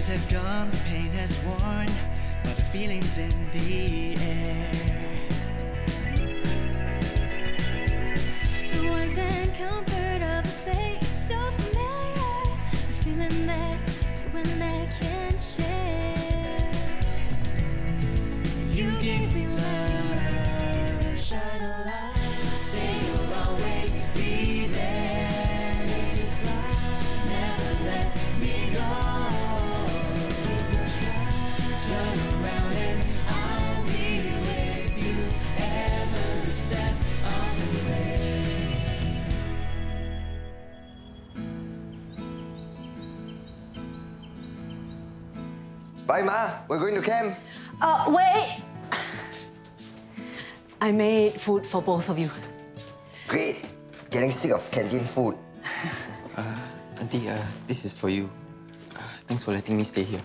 days have gone, the pain has worn, but the feeling's in the air. The warmth and comfort of a face so familiar, the feeling that you and I can share. You gave me love, shine a light, say you'll always be there. Never let me go. Turn around and I'll be with you every step of the way. Bye, Ma. We're going to camp. Wait! I made food for both of you. Great. Getting sick of canteen food. Auntie, this is for you. Thanks for letting me stay here.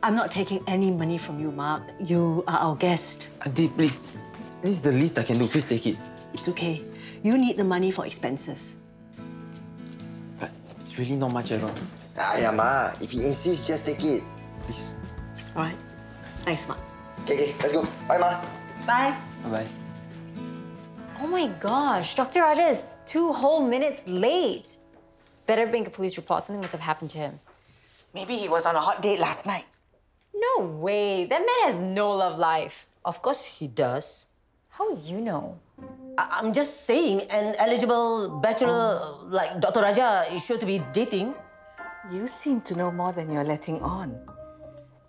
I'm not taking any money from you, Mark. You are our guest. Auntie, please. This is the least I can do. Please take it. It's okay. You need the money for expenses. But it's really not much at all. Yeah, Ma. If he insists, just take it. Please. All right. Thanks, Mark. Okay, let's go. Bye, Ma. Bye. Bye-bye. Oh my gosh, Dr. Raja is 2 whole minutes late. Better make a police report. Something must have happened to him. Maybe he was on a hot date last night. No way. That man has no love life. Of course he does. How would you know? I'm just saying, an eligible bachelor like Dr. Raja is sure to be dating. You seem to know more than you're letting on.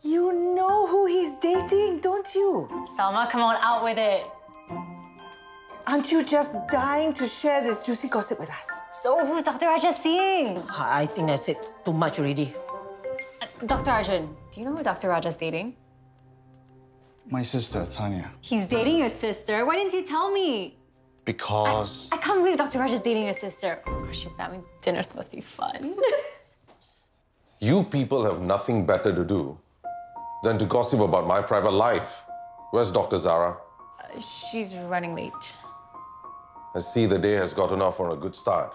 You know who he's dating, don't you? Salmah, come on, out with it. Aren't you just dying to share this juicy gossip with us? So who's Dr. Raja seeing? I think I said too much already. Dr. Arjun, do you know who Dr. Raja's dating? My sister, Tanya. He's dating your sister? Why didn't you tell me? Because... I can't believe Dr. Raja's dating your sister. Oh gosh, your family dinners must be fun. You people have nothing better to do than to gossip about my private life. Where's Dr. Zara? She's running late. I see the day has gotten off on a good start.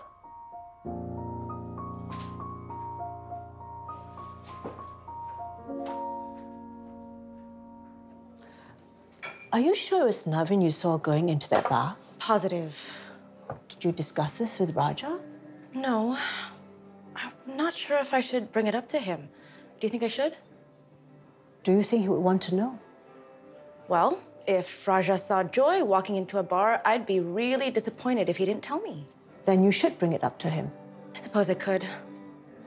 Are you sure it was Nevin you saw going into that bar? Positive. Did you discuss this with Raja? No. I'm not sure if I should bring it up to him. Do you think I should? Do you think he would want to know? Well, if Raja saw Joy walking into a bar, I'd be really disappointed if he didn't tell me. Then you should bring it up to him. I suppose I could.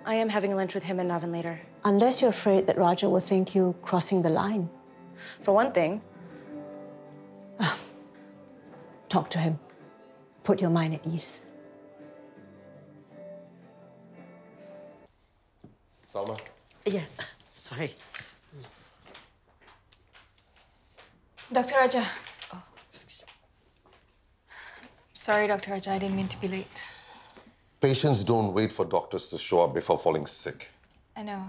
I am having lunch with him and Nevin later. Unless you're afraid that Raja will think you crossing the line. For one thing. Talk to him. Put your mind at ease. Salmah? Yeah, sorry. Dr. Raja. Oh, excuse me. Sorry, Dr. Raja, I didn't mean to be late. Patients don't wait for doctors to show up before falling sick. I know.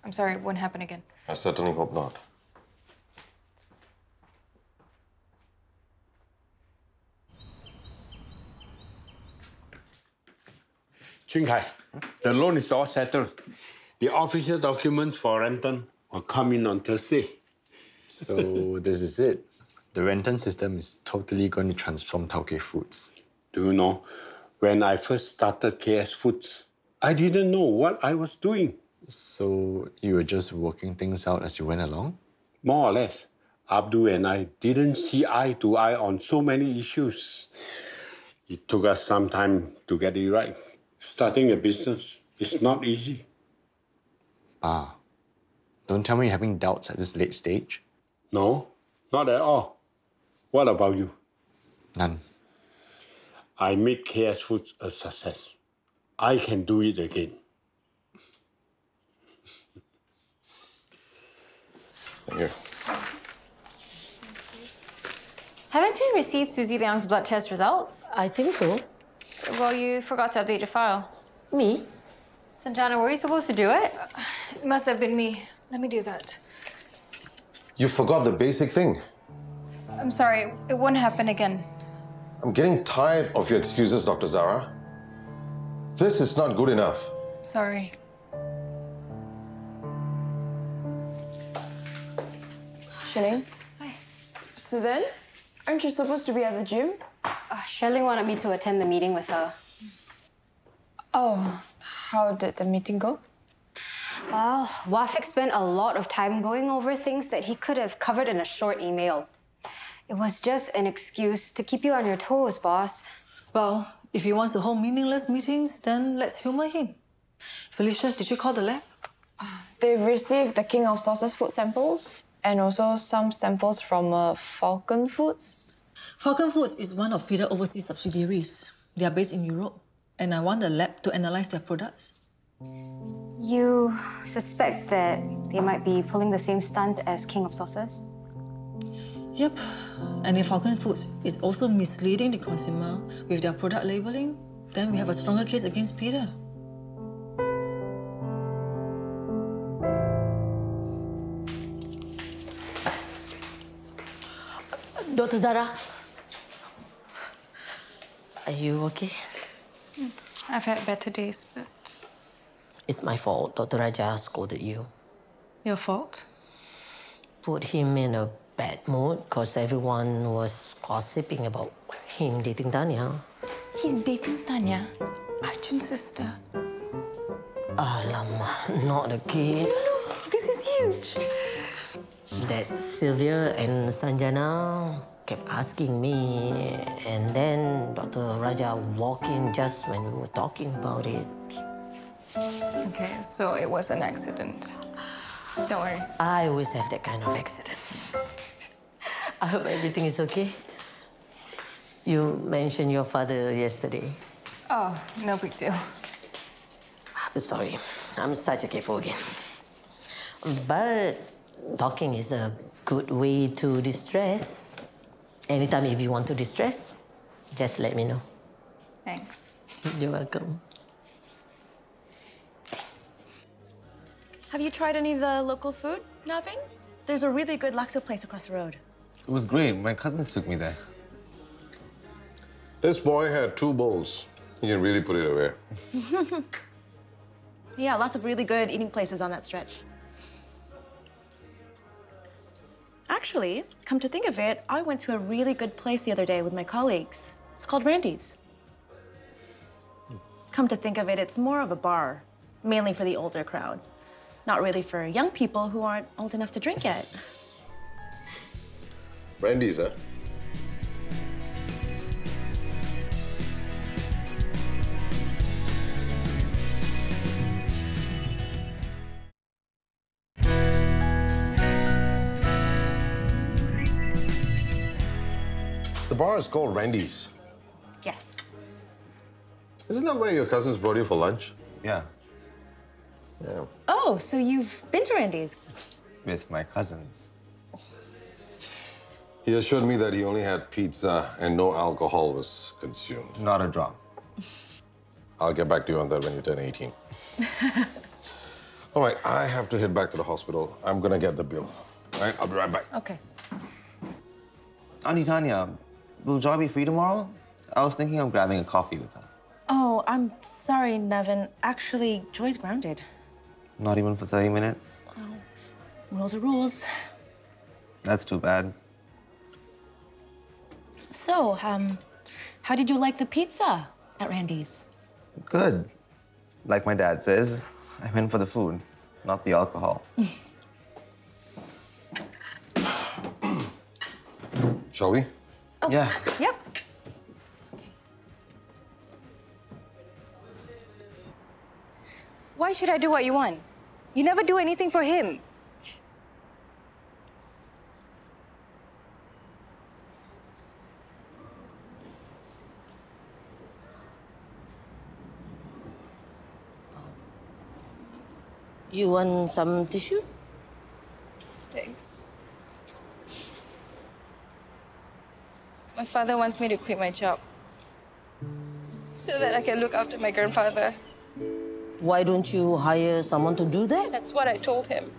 I'm sorry, it won't happen again. I certainly hope not. Ching Kai, the loan is all settled. The official documents for rental will come in on Thursday. So this is it. The rental system is totally going to transform Tauke Foods. Do you know, when I first started KS Foods, I didn't know what I was doing. So you were just working things out as you went along? More or less. Abdul and I didn't see eye to eye on so many issues. It took us some time to get it right. Starting a business is not easy. Don't tell me you're having doubts at this late stage. No, not at all. What about you? None. I made KS Foods a success. I can do it again. Thank you. Haven't you received Susie Liang's blood test results? I think so. Well, you forgot to update your file. Me? Sanjana, were you supposed to do it? It must have been me. Let me do that. You forgot the basic thing. I'm sorry, it won't happen again. I'm getting tired of your excuses, Dr. Zara. This is not good enough. Sorry. Shirley. Hi. Suzanne, aren't you supposed to be at the gym? Shirley wanted me to attend the meeting with her. Oh, how did the meeting go? Well, Wafik spent a lot of time going over things that he could have covered in a short email. It was just an excuse to keep you on your toes, boss. Well, if he wants to hold meaningless meetings, then let's humor him. Felicia, did you call the lab? They've received the King of Sauces food samples and also some samples from Falcon Foods. Falcon Foods is one of Peter's overseas subsidiaries. They are based in Europe, and I want the lab to analyze their products. You suspect that they might be pulling the same stunt as King of Sauces? Yep. And if Falcon Foods is also misleading the consumer with their product labeling, then we have a stronger case against Peter. Dr. Zara, are you okay? I've had better days, but... It's my fault. Dr. Raja scolded you. Your fault? Put him in a bad mood because everyone was gossiping about him dating Tanya. He's dating Tanya, Arjun's sister. Alamak, not again. No, this is huge. That Sylvia and Sanjana kept asking me, and then Dr. Raja walked in just when we were talking about it. Okay, so it was an accident. Don't worry. I always have that kind of accident. I hope everything is okay. You mentioned your father yesterday. Oh, no big deal. Sorry, I'm such a careful again. But talking is a good way to distress. Anytime if you want to distress, just let me know. Thanks. You're welcome. Have you tried any of the local food, Nevin? There's a really good laksa place across the road. It was great. My cousins took me there. This boy had 2 bowls. He can really put it away. Yeah, lots of really good eating places on that stretch. Actually, come to think of it, I went to a really good place the other day with my colleagues. It's called Randy's. Come to think of it, it's more of a bar, mainly for the older crowd. Not really for young people who aren't old enough to drink yet. Randy's, huh? The bar is called Randy's. Yes. Isn't that where your cousins brought you for lunch? Yeah, Yeah. Oh, so you've been to Randy's? with my cousins. He assured me that he only had pizza and no alcohol was consumed. Not a drop. I'll get back to you on that when you turn 18. All right, I have to head back to the hospital. I'm gonna get the bill. All right, I'll be right back. Okay. Auntie Tanya, will Joy be free tomorrow? I was thinking of grabbing a coffee with her. Oh, I'm sorry, Nevin. Actually, Joy's grounded. Not even for 30 minutes? Well, rules are rules. That's too bad. So, how did you like the pizza at Randy's? Good. Like my dad says, I went for the food, not the alcohol. Shall we? Oh, yeah. Yep. Why should I do what you want? You never do anything for him. You want some tissue? Thanks. My father wants me to quit my job so that I can look after my grandfather. Why don't you hire someone to do that? That's what I told him.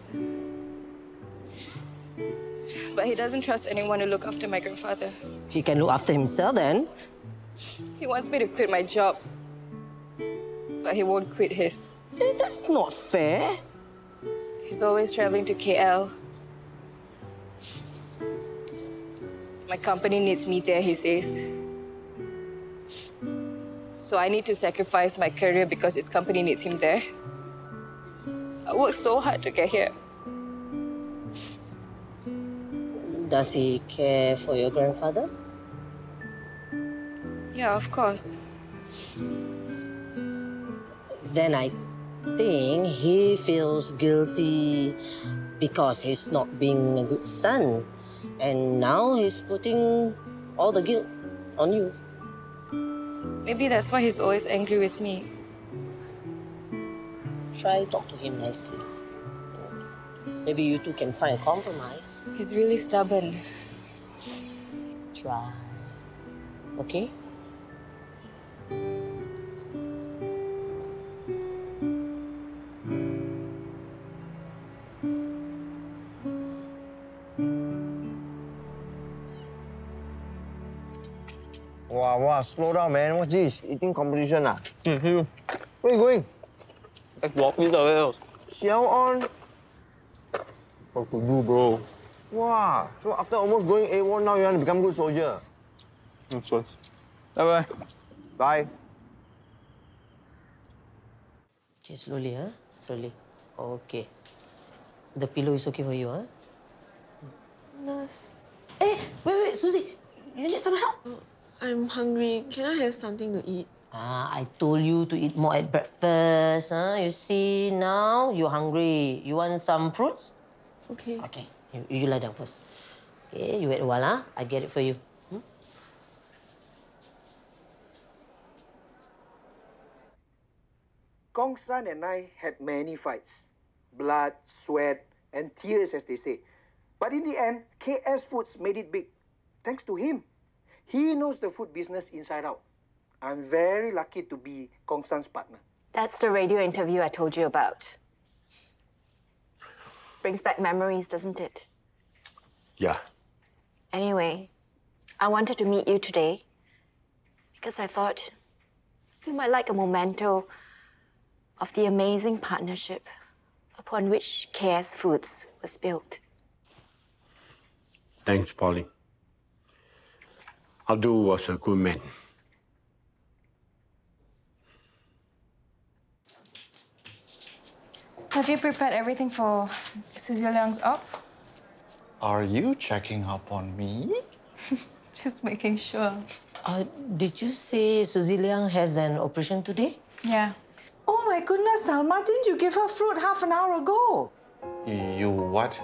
But he doesn't trust anyone to look after my grandfather. He can look after himself then. He wants me to quit my job, but he won't quit his. Hey, that's not fair. He's always traveling to KL. My company needs me there, he says. So I need to sacrifice my career because his company needs him there. I worked so hard to get here. Does he care for your grandfather? Yeah, of course. Then I think he feels guilty because he's not being a good son. And now he's putting all the guilt on you. Maybe that's why he's always angry with me. Try talk to him nicely. Maybe you two can find a compromise. He's really stubborn. Try. Okay? Wow, slow down, man. What's this? Eating competition, ah? Where you going? Walk me the way. Xiao on. What to do, bro? Wow, so after almost going AWOL, now you want to become a good soldier? No choice. Bye-bye. Bye. Okay, slowly, huh? Slowly. Okay. The pillow is okay for you, huh? Nurse. Hey, wait, Susie. You need some help? I'm hungry. Can I have something to eat? I told you to eat more at breakfast. Huh? You see, now you're hungry. You want some fruits? Okay. Okay, you lie down first. Okay, you wait a while, huh? I get it for you. Kwong San and I had many fights. Blood, sweat, and tears, as they say. But in the end, KS Foods made it big. Thanks to him. He knows the food business inside out. I'm very lucky to be Kwong San's partner. That's the radio interview I told you about. Brings back memories, doesn't it? Yeah. Anyway, I wanted to meet you today because I thought you might like a memento of the amazing partnership upon which KS Foods was built. Thanks, Polly. Abdul was a good man. Have you prepared everything for Susie Liang's op? Are you checking up on me? Just making sure. Did you say Susie Liang has an operation today? Yeah. Oh my goodness, Salmah, didn't you give her fruit half an hour ago? You what?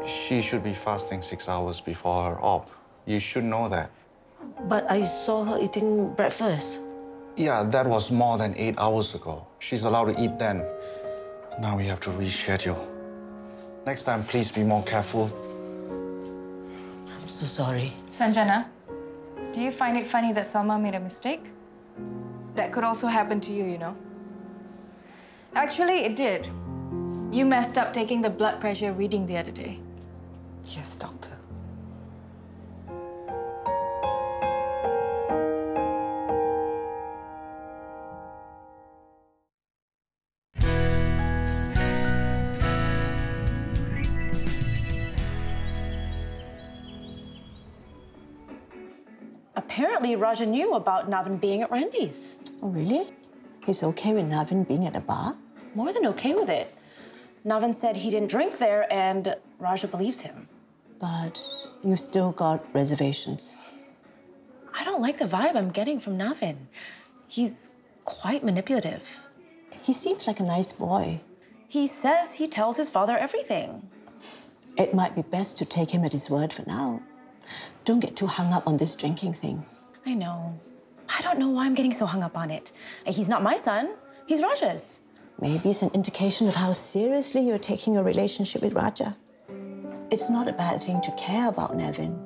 She should be fasting 6 hours before her op. You should know that. But I saw her eating breakfast. Yeah, that was more than 8 hours ago. She's allowed to eat then. Now we have to reschedule. Next time, please be more careful. I'm so sorry. Sanjana, do you find it funny that Salmah made a mistake? That could also happen to you, you know. Actually, it did. You messed up taking the blood pressure reading the other day. Yes, doctor. Apparently, Raja knew about Nevin being at Randy's. Oh, really? He's okay with Nevin being at a bar? More than okay with it. Nevin said he didn't drink there, and Raja believes him. But you still got reservations. I don't like the vibe I'm getting from Nevin. He's quite manipulative. He seems like a nice boy. He says he tells his father everything. It might be best to take him at his word for now. Don't get too hung up on this drinking thing. I know. I don't know why I'm getting so hung up on it. He's not my son. He's Raja's. Maybe it's an indication of how seriously you're taking your relationship with Raja. It's not a bad thing to care about Nevin,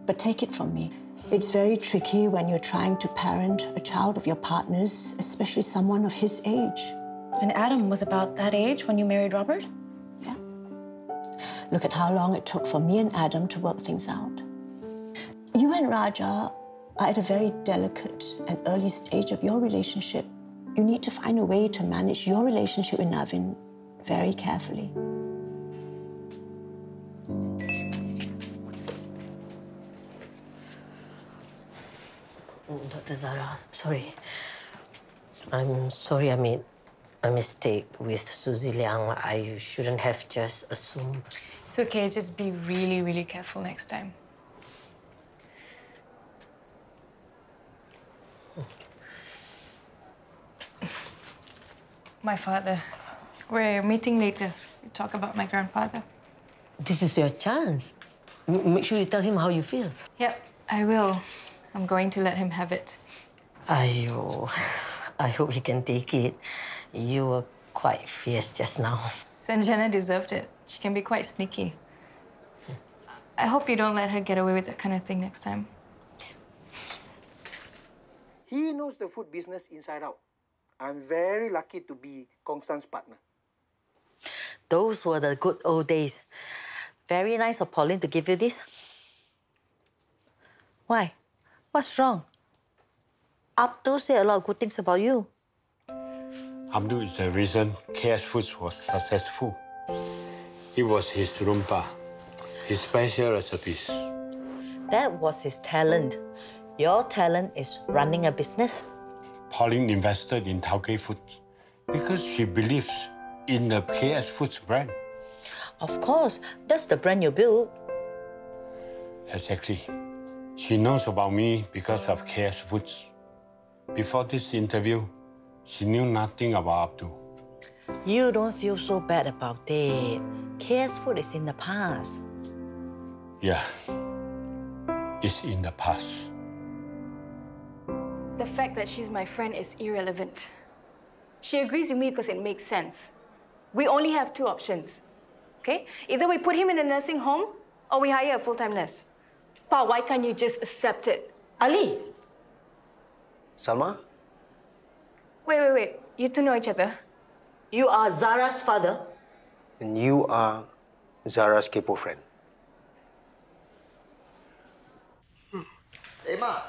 but take it from me. It's very tricky when you're trying to parent a child of your partner's, especially someone of his age. And Adam was about that age when you married Robert? Yeah. Look at how long it took for me and Adam to work things out. You and Raja are at a very delicate and early stage of your relationship. You need to find a way to manage your relationship with Nevin very carefully. Dr. Zara, sorry. I'm sorry I made a mistake with Suzy Liang. I shouldn't have just assumed. It's okay, just be really, really careful next time. My father. We're meeting later to talk about my grandfather. This is your chance. Make sure you tell him how you feel. Yep, I will. I'm going to let him have it. Ayo, I hope he can take it. You were quite fierce just now. Sanjana deserved it. She can be quite sneaky. I hope you don't let her get away with that kind of thing next time. He knows the food business inside out. I'm very lucky to be Kwong San's partner. Those were the good old days. Very nice of Pauline to give you this. Why? What's wrong? Abdul said a lot of good things about you. Abdul is the reason KS Foods was successful. It was his rumpa, his special recipes. That was his talent. Your talent is running a business. Pauline invested in Tauke Foods because she believes in the KS Foods brand. Of course, that's the brand you built. Exactly. She knows about me because of KS Foods. Before this interview, she knew nothing about Abdul. You don't feel so bad about it. KS Food is in the past. Yeah, it's in the past. The fact that she's my friend is irrelevant. She agrees with me because it makes sense. We only have two options, okay? Either we put him in a nursing home or we hire a full-time nurse. Pa, why can't you just accept it? Ali! Salmah? Wait. You two know each other? You are Zara's father. And you are Zara's kepo friend. Hey, Ma.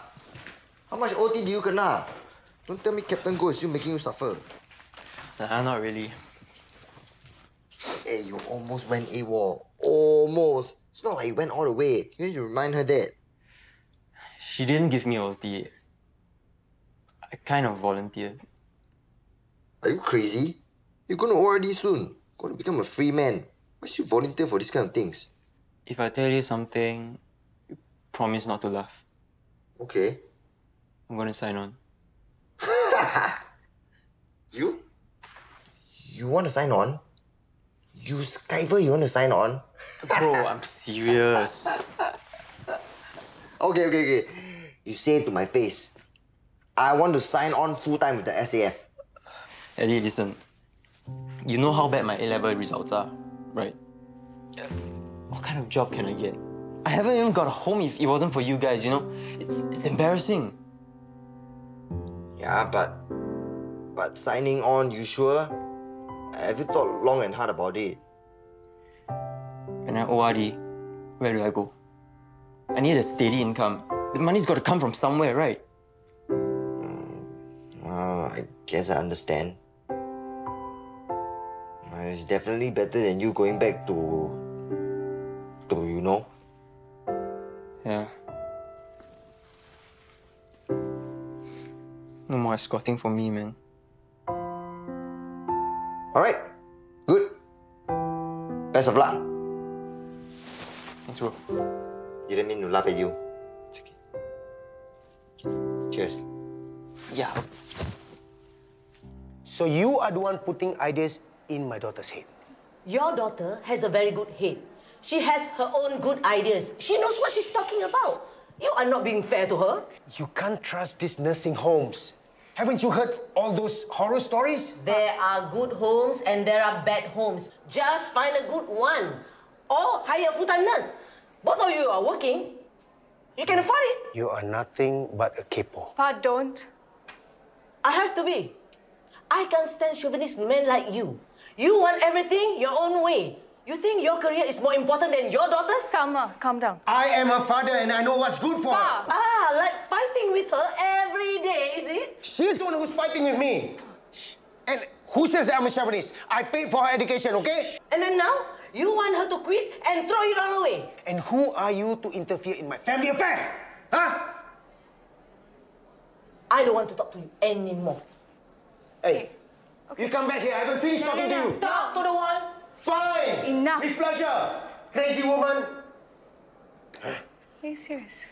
How much OT do you kena? Don't tell me Captain Go is still making you suffer. Nah, not really. Hey, you almost went AWOL. Almost. It's not like you went all the way. You need to remind her that. She didn't give me OT. I kind of volunteered. Are you crazy? You're going to ORD soon. Going to become a free man. Why should you volunteer for these kind of things? If I tell you something, you promise not to laugh. Okay. I'm going to sign on. You? You want to sign on? You Skyver, you want to sign on? Bro, I'm serious. Okay. You say it to my face. I want to sign on full-time with the SAF. Eddie, listen. You know how bad my A-level results are, right? What kind of job can I get? I haven't even got a home if it wasn't for you guys, you know? It's embarrassing. Yeah, but signing on, you sure? Have you thought long and hard about it? When I ORD, where do I go? I need a steady income. The money's got to come from somewhere, right? Well, I guess I understand. It's definitely better than you going back to you know? Yeah. No more escorting for me, man. Alright. Good. Best of luck. Thanks, bro. Didn't mean to laugh at you. It's okay. Cheers. Yeah. So you are the one putting ideas in my daughter's head. Your daughter has a very good head. She has her own good ideas. She knows what she's talking about. You are not being fair to her. You can't trust these nursing homes. Haven't you heard all those horror stories? There are good homes and there are bad homes. Just find a good one. Or hire a full-time nurse. Both of you are working. You can afford it. You are nothing but a capo. Pa, don't. I have to be. I can't stand chauvinist men like you. You want everything your own way. You think your career is more important than your daughter's? Salmah, calm down. I am her father and I know what's good for her. Like fighting with her every day, is it? She's the one who's fighting with me. And who says I'm a chauvinist? I paid for her education, okay? And then now, you want her to quit and throw it all away. And who are you to interfere in my family affair? Huh? I don't want to talk to you anymore. Hey, you come back here. I haven't finished talking to you. Talk to the wall. Fine. Enough. With pleasure. Crazy woman. Are you serious?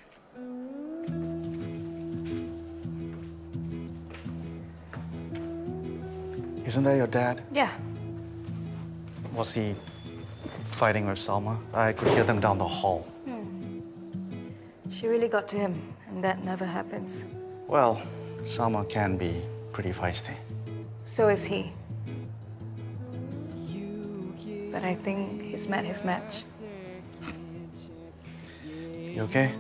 Isn't that your dad? Yeah. Was he fighting with Salmah? I could hear them down the hall. She really got to him, and that never happens. Well, Salmah can be pretty feisty. So is he. But I think he's met his match. You okay?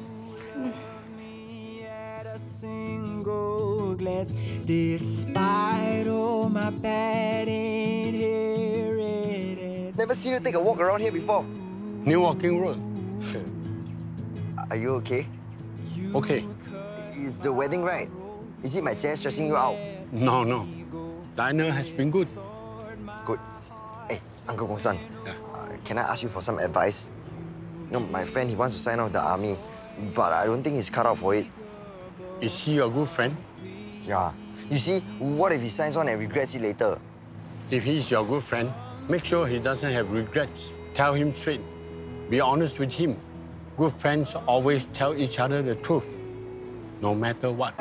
Single glance, despite all my bad inheritance. Never seen you take a walk around here before. New walking road. Are you okay? Okay. Is the wedding right? Is it my chair stressing you out? No, no. Dinner has been good. Good. Hey, Uncle Kwong San. Yeah. Can I ask you for some advice? You know, my friend, he wants to sign off the army, but I don't think he's cut out for it. Is he your good friend? Yeah. You see, what if he signs on and regrets it later? If he's your good friend, make sure he doesn't have regrets. Tell him straight. Be honest with him. Good friends always tell each other the truth, no matter what.